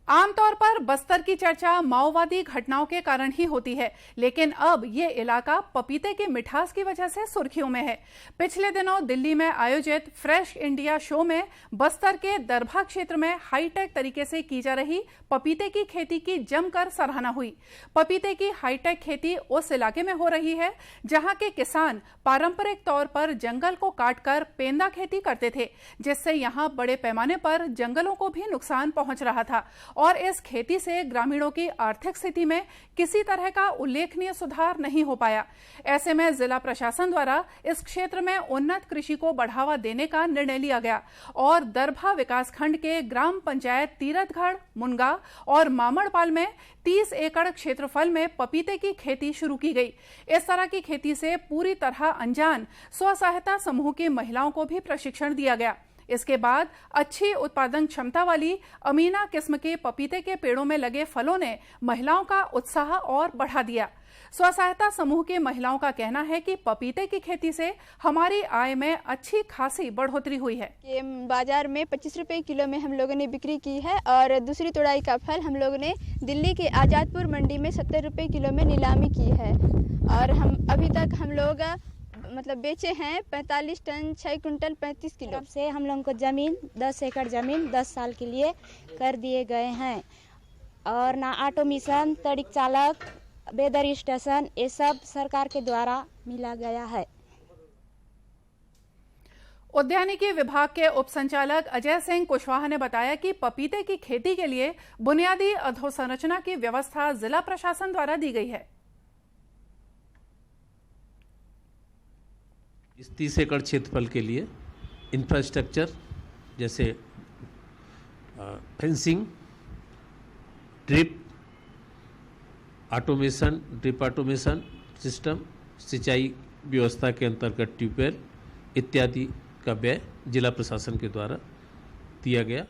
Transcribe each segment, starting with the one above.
आमतौर पर बस्तर की चर्चा माओवादी घटनाओं के कारण ही होती है, लेकिन अब ये इलाका पपीते की मिठास की वजह से सुर्खियों में है। पिछले दिनों दिल्ली में आयोजित फ्रेश इंडिया शो में बस्तर के दरभा क्षेत्र में हाईटेक तरीके से की जा रही पपीते की खेती की जमकर सराहना हुई। पपीते की हाईटेक खेती उस इलाके में हो रही है जहां के किसान पारंपरिक तौर पर जंगल को काटकर पेंदा खेती करते थे, जिससे यहां बड़े पैमाने पर जंगलों को भी नुकसान पहुंच रहा था और इस खेती से ग्रामीणों की आर्थिक स्थिति में किसी तरह का उल्लेखनीय सुधार नहीं हो पाया। ऐसे में जिला प्रशासन द्वारा इस क्षेत्र में उन्नत कृषि को बढ़ावा देने का निर्णय लिया गया और दरभा विकासखंड के ग्राम पंचायत तीरथगढ़, मुनगा और मामड़पाल में 30 एकड़ क्षेत्रफल में पपीते की खेती शुरू की गई। इस तरह की खेती से पूरी तरह अनजान स्व सहायता समूह की महिलाओं को भी प्रशिक्षण दिया गया। इसके बाद अच्छी उत्पादन क्षमता वाली अमीना किस्म के पपीते के पेड़ों में लगे फलों ने महिलाओं का उत्साह और बढ़ा दिया। स्व सहायता समूह की महिलाओं का कहना है कि पपीते की खेती से हमारी आय में अच्छी खासी बढ़ोतरी हुई है। ये बाजार में 25 रुपए किलो में हम लोगों ने बिक्री की है और दूसरी तुड़ाई का फल हम लोगों ने दिल्ली के आजादपुर मंडी में 70 रुपए किलो में नीलामी की है और हम अभी तक हम लोग बेचे हैं 45 टन 6 कुंटल 35 किलो से। हम लोगों को जमीन 10 एकड़ जमीन 10 साल के लिए कर दिए गए हैं और ना ऑटो मिशन, तड़िक चालक, बेदर स्टेशन, ये सब सरकार के द्वारा मिला गया है। उद्यानिकी विभाग के उप संचालक अजय सिंह कुशवाहा ने बताया कि पपीते की खेती के लिए बुनियादी अधोसंरचना की व्यवस्था जिला प्रशासन द्वारा दी गई है। इस 30 एकड़ क्षेत्रफल के लिए इंफ्रास्ट्रक्चर जैसे फेंसिंग, ड्रिप ऑटोमेशन सिस्टम, सिंचाई व्यवस्था के अंतर्गत ट्यूबवेल इत्यादि का व्यय जिला प्रशासन के द्वारा दिया गया।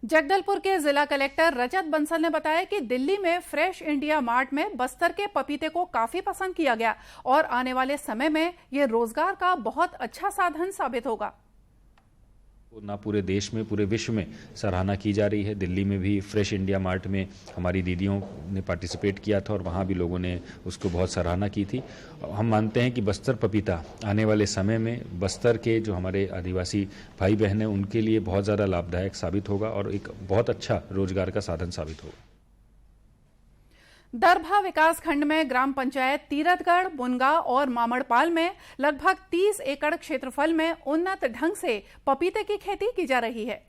जगदलपुर के जिला कलेक्टर रजत बंसल ने बताया कि दिल्ली में फ्रेश इंडिया मार्ट में बस्तर के पपीते को काफी पसंद किया गया और आने वाले समय में ये रोजगार का बहुत अच्छा साधन साबित होगा। ना पूरे देश में, पूरे विश्व में सराहना की जा रही है। दिल्ली में भी फ्रेश इंडिया मार्ट में हमारी दीदियों ने पार्टिसिपेट किया था और वहाँ भी लोगों ने उसको बहुत सराहना की थी। हम मानते हैं कि बस्तर पपीता आने वाले समय में बस्तर के जो हमारे आदिवासी भाई बहन हैं उनके लिए बहुत ज़्यादा लाभदायक साबित होगा और एक बहुत अच्छा रोजगार का साधन साबित होगा। दरभा विकासखंड में ग्राम पंचायत तीरथगढ़, मुनगा और मामड़पाल में लगभग 30 एकड़ क्षेत्रफल में उन्नत ढंग से पपीते की खेती की जा रही है।